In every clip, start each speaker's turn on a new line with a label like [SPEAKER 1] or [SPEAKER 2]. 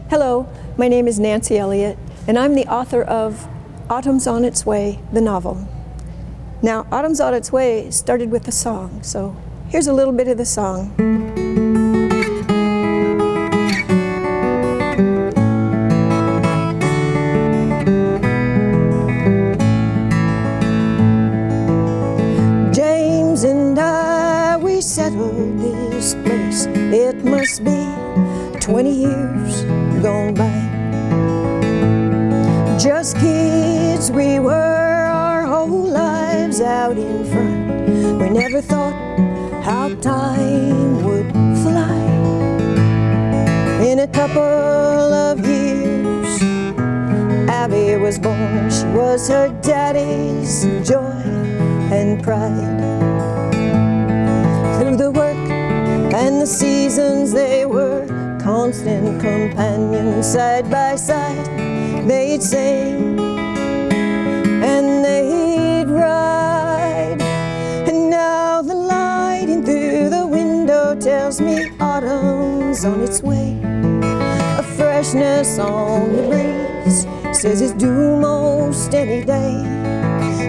[SPEAKER 1] Hello, my name is Nancy Elliott, and I'm the author of Autumn's on Its Way, the novel. Now, Autumn's on Its Way started with a song, so here's a little bit of the song. James and I, we settled this place. It must be 20 years gone by. Just kids we were, our whole lives out in front. We never thought how time would fly. In a couple of years, Abby was born. She was her daddy's joy and pride. Through the work and the seasons, they were constant companions. Side by side, they'd sing and they'd ride. And now the light in through the window tells me autumn's on its way. A freshness on the breeze says it's due most any day.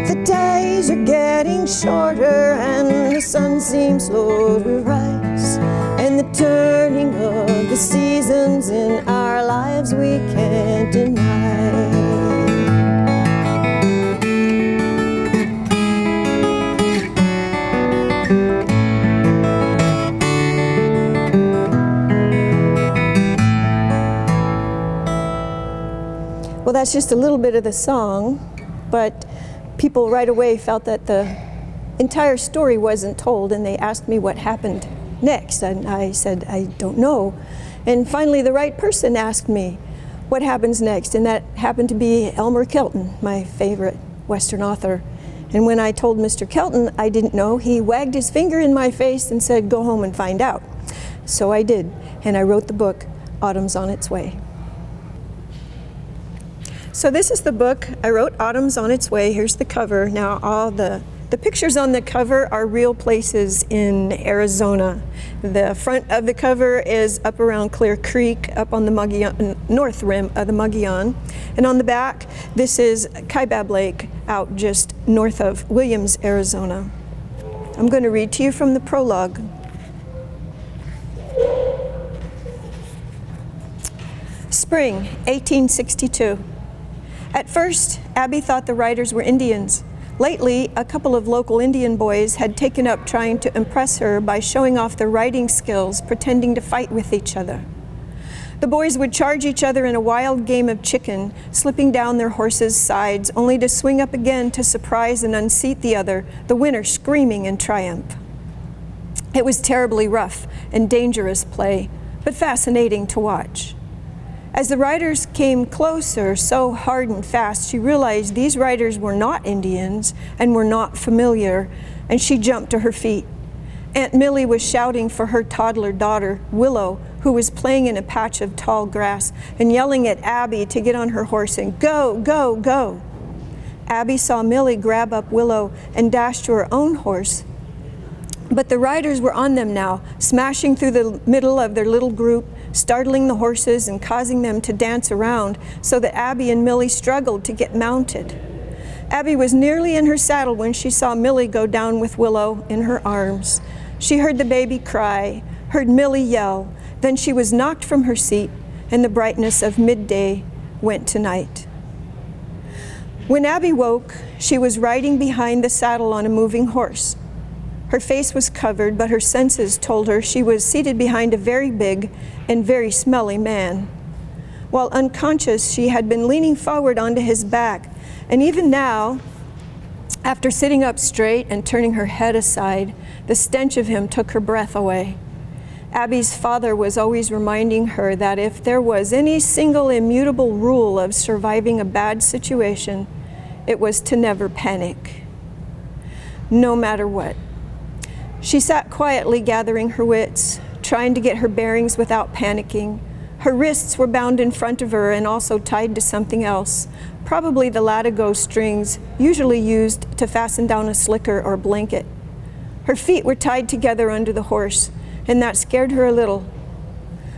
[SPEAKER 1] The days are getting shorter and the sun seems slow to rise. And the turning of the seasons in our lives we can't deny. Well, that's just a little bit of the song, but people right away felt that the entire story wasn't told, and they asked me what happened next, and I said, I don't know. And finally the right person asked me what happens next, and that happened to be Elmer Kelton, my favorite Western author. And when I told Mr. Kelton I didn't know, he wagged his finger in my face and said, go home and find out. So I did, and I wrote the book, Autumn's on Its Way. So this is the book. I wrote Autumn's on Its Way. Here's the cover. Now all the pictures on the cover are real places in Arizona. The front of the cover is up around Clear Creek, up on the north rim of the Mogollon. And on the back, this is Kaibab Lake, out just north of Williams, Arizona. I'm going to read to you from the prologue. Spring, 1862. At first, Abby thought the writers were Indians. Lately, a couple of local Indian boys had taken up trying to impress her by showing off their writing skills, pretending to fight with each other. The boys would charge each other in a wild game of chicken, slipping down their horses' sides, only to swing up again to surprise and unseat the other, the winner screaming in triumph. It was terribly rough and dangerous play, but fascinating to watch. As the riders came closer, so hard and fast, she realized these riders were not Indians and were not familiar, and she jumped to her feet. Aunt Millie was shouting for her toddler daughter, Willow, who was playing in a patch of tall grass, and yelling at Abby to get on her horse and go, go, go. Abby saw Millie grab up Willow and dash to her own horse. But the riders were on them now, smashing through the middle of their little group, startling the horses and causing them to dance around so that Abby and Millie struggled to get mounted. Abby was nearly in her saddle when she saw Millie go down with Willow in her arms. She heard the baby cry, heard Millie yell, then she was knocked from her seat, and the brightness of midday went to night. When Abby woke, she was riding behind the saddle on a moving horse. Her face was covered, but her senses told her she was seated behind a very big and very smelly man. While unconscious, she had been leaning forward onto his back, and even now, after sitting up straight and turning her head aside, the stench of him took her breath away. Abby's father was always reminding her that if there was any single immutable rule of surviving a bad situation, it was to never panic, no matter what. She sat quietly gathering her wits, trying to get her bearings without panicking. Her wrists were bound in front of her and also tied to something else, probably the latigo strings usually used to fasten down a slicker or blanket. Her feet were tied together under the horse, and that scared her a little.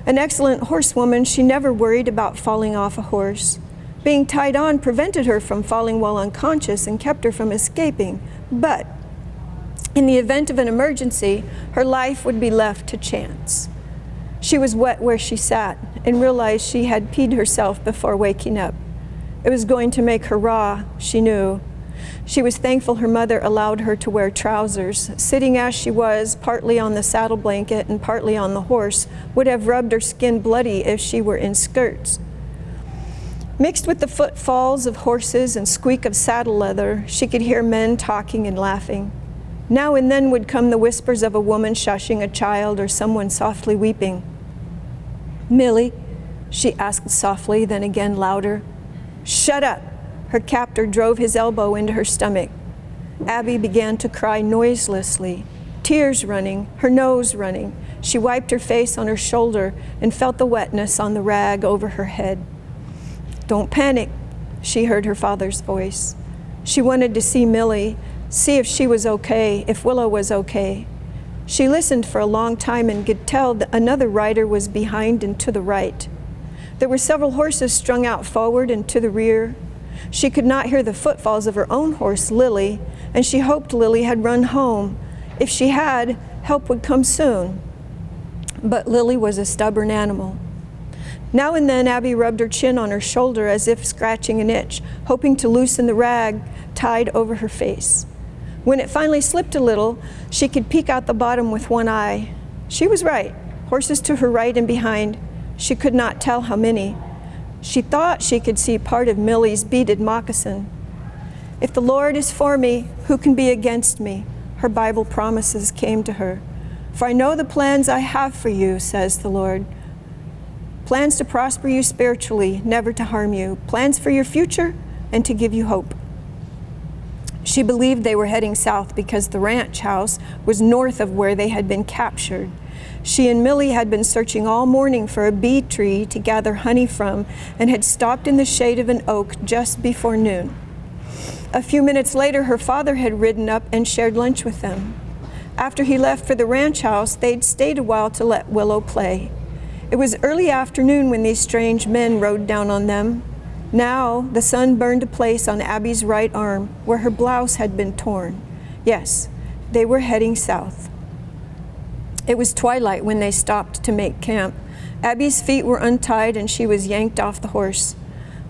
[SPEAKER 1] An excellent horsewoman, she never worried about falling off a horse. Being tied on prevented her from falling while unconscious and kept her from escaping. But in the event of an emergency, her life would be left to chance. She was wet where she sat and realized she had peed herself before waking up. It was going to make her raw, she knew. She was thankful her mother allowed her to wear trousers. Sitting as she was, partly on the saddle blanket and partly on the horse, would have rubbed her skin bloody if she were in skirts. Mixed with the footfalls of horses and squeak of saddle leather, she could hear men talking and laughing. Now and then would come the whispers of a woman shushing a child or someone softly weeping. "Millie?" she asked softly, then again louder. "Shut up!" Her captor drove his elbow into her stomach. Abby began to cry noiselessly, tears running, her nose running. She wiped her face on her shoulder and felt the wetness on the rag over her head. "Don't panic," she heard her father's voice. She wanted to see Millie, see if she was okay, if Willow was okay. She listened for a long time and could tell that another rider was behind and to the right. There were several horses strung out forward and to the rear. She could not hear the footfalls of her own horse, Lily, and she hoped Lily had run home. If she had, help would come soon. But Lily was a stubborn animal. Now and then Abby rubbed her chin on her shoulder as if scratching an itch, hoping to loosen the rag tied over her face. When it finally slipped a little, she could peek out the bottom with one eye. She was right. Horses to her right and behind. She could not tell how many. She thought she could see part of Millie's beaded moccasin. "If the Lord is for me, who can be against me?" Her Bible promises came to her. "For I know the plans I have for you, says the Lord. Plans to prosper you spiritually, never to harm you. Plans for your future and to give you hope." She believed they were heading south because the ranch house was north of where they had been captured. She and Millie had been searching all morning for a bee tree to gather honey from and had stopped in the shade of an oak just before noon. A few minutes later, her father had ridden up and shared lunch with them. After he left for the ranch house, they'd stayed a while to let Willow play. It was early afternoon when these strange men rode down on them. Now the sun burned a place on Abby's right arm where her blouse had been torn. Yes, they were heading south. It was twilight when they stopped to make camp. Abby's feet were untied and she was yanked off the horse.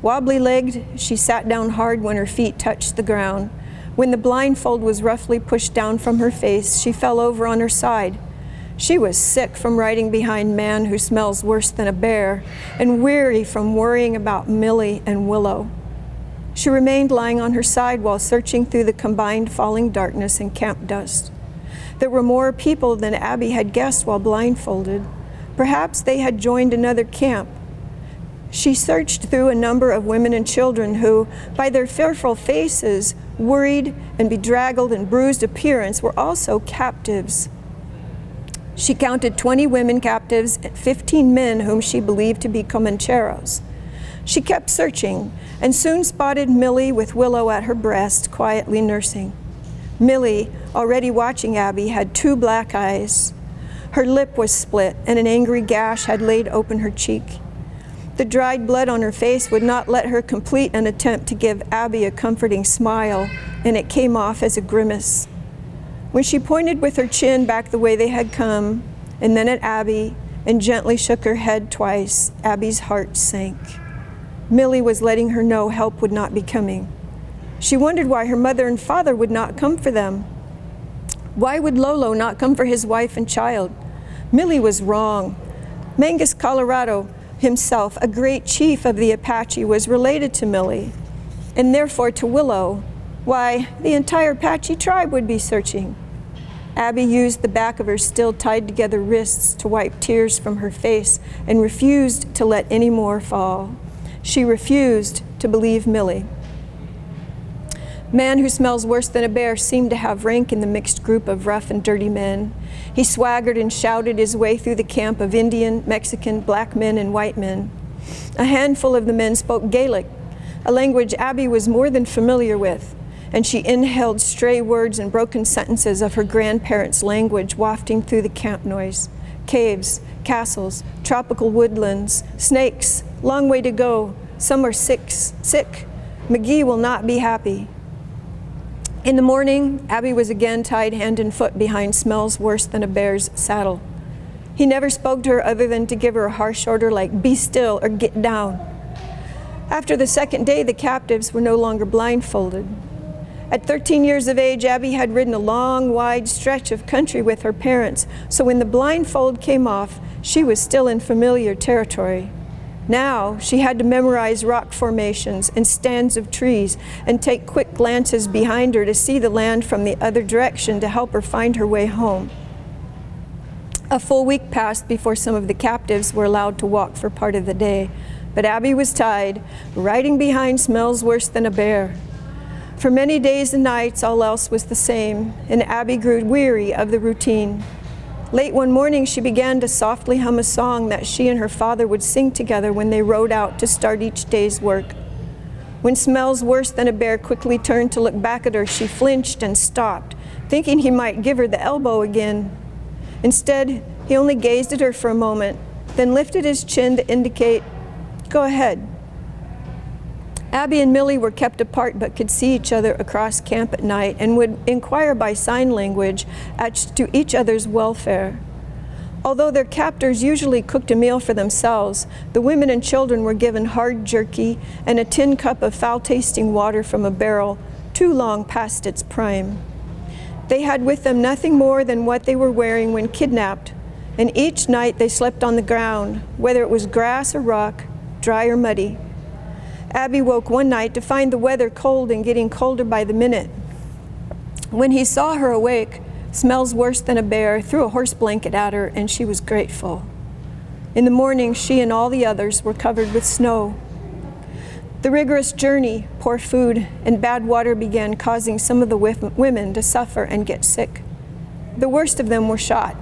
[SPEAKER 1] Wobbly-legged, she sat down hard when her feet touched the ground. When the blindfold was roughly pushed down from her face, she fell over on her side. She was sick from riding behind man who smells worse than a bear, and weary from worrying about Millie and Willow. She remained lying on her side while searching through the combined falling darkness and camp dust. There were more people than Abby had guessed while blindfolded. Perhaps they had joined another camp. She searched through a number of women and children who, by their fearful faces, worried and bedraggled and bruised appearance, were also captives. She counted 20 women captives and 15 men whom she believed to be Comancheros. She kept searching and soon spotted Millie with Willow at her breast, quietly nursing. Millie, already watching Abby, had 2 black eyes. Her lip was split and an angry gash had laid open her cheek. The dried blood on her face would not let her complete an attempt to give Abby a comforting smile, and it came off as a grimace. When she pointed with her chin back the way they had come, and then at Abby, and gently shook her head twice, Abby's heart sank. Millie was letting her know help would not be coming. She wondered why her mother and father would not come for them. Why would Lolo not come for his wife and child? Millie was wrong. Mangus Colorado himself, a great chief of the Apache, was related to Millie, and therefore to Willow. Why, the entire Apache tribe would be searching. Abby used the back of her still tied together wrists to wipe tears from her face and refused to let any more fall. She refused to believe Millie. Man who smells worse than a bear seemed to have rank in the mixed group of rough and dirty men. He swaggered and shouted his way through the camp of Indian, Mexican, black men, and white men. A handful of the men spoke Gaelic, a language Abby was more than familiar with, and she inhaled stray words and broken sentences of her grandparents' language wafting through the camp noise. caves, castles, tropical woodlands, snakes, long way to go. Some are sick. McGee will not be happy. In the morning, Abby was again tied hand and foot behind smells worse than a bear's saddle. He never spoke to her other than to give her a harsh order like, "Be still or get down." After the second day, the captives were no longer blindfolded. At 13 years of age, Abby had ridden a long, wide stretch of country with her parents, so when the blindfold came off, she was still in familiar territory. Now, she had to memorize rock formations and stands of trees and take quick glances behind her to see the land from the other direction to help her find her way home. A full week passed before some of the captives were allowed to walk for part of the day, but Abby was tied, riding behind smells worse than a bear. For many days and nights, all else was the same, and Abby grew weary of the routine. Late one morning, she began to softly hum a song that she and her father would sing together when they rode out to start each day's work. When smells worse than a bear quickly turned to look back at her, she flinched and stopped, thinking he might give her the elbow again. Instead, he only gazed at her for a moment, then lifted his chin to indicate, "Go ahead." Abby and Millie were kept apart but could see each other across camp at night and would inquire by sign language as to each other's welfare. Although their captors usually cooked a meal for themselves, the women and children were given hard jerky and a tin cup of foul-tasting water from a barrel too long past its prime. They had with them nothing more than what they were wearing when kidnapped, and each night they slept on the ground, whether it was grass or rock, dry or muddy. Abby woke one night to find the weather cold and getting colder by the minute. When he saw her awake, smells worse than a bear, threw a horse blanket at her, and she was grateful. In the morning, she and all the others were covered with snow. The rigorous journey, poor food, and bad water began causing some of the women to suffer and get sick. The worst of them were shot,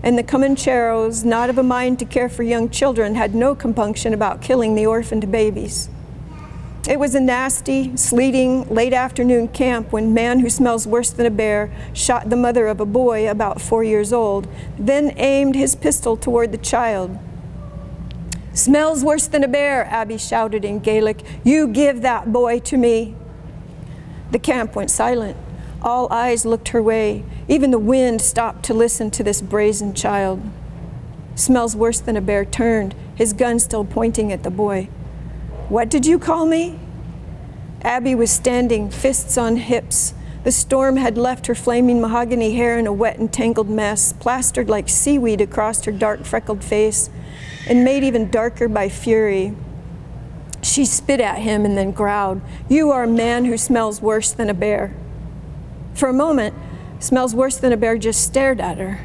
[SPEAKER 1] and the Comancheros, not of a mind to care for young children, had no compunction about killing the orphaned babies. It was a nasty, sleeting, late afternoon camp when man who smells worse than a bear shot the mother of a boy about 4 years old, then aimed his pistol toward the child. "Smells worse than a bear," Abby shouted in Gaelic. "You give that boy to me." The camp went silent. All eyes looked her way. Even the wind stopped to listen to this brazen child. Smells worse than a bear turned, his gun still pointing at the boy. "What did you call me?" Abby was standing, fists on hips. The storm had left her flaming mahogany hair in a wet and tangled mess, plastered like seaweed across her dark freckled face, and made even darker by fury. She spit at him and then growled, "You are a man who smells worse than a bear." For a moment, Smells worse than a bear just stared at her.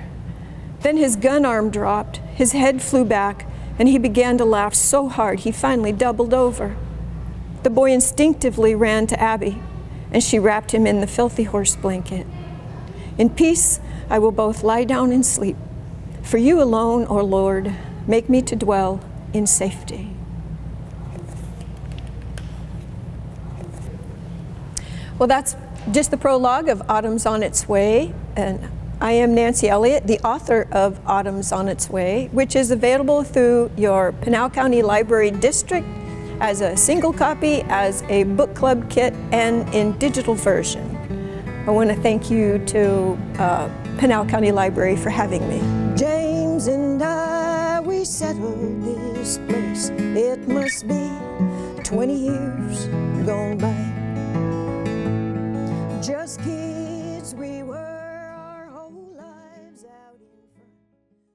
[SPEAKER 1] Then his gun arm dropped, his head flew back, and he began to laugh so hard he finally doubled over. The boy instinctively ran to Abby, and she wrapped him in the filthy horse blanket. "In peace I will both lie down and sleep. For you alone, O Lord, make me to dwell in safety." Well, that's just the prologue of Autumn's on Its Way, and I am Nancy Elliott, the author of Autumn's on Its Way, which is available through your Pinal County Library District as a single copy, as a book club kit, and in digital version. I want to thank you to Pinal County Library for having me. James and I, we settled this place. It must be 20 years gone by. Just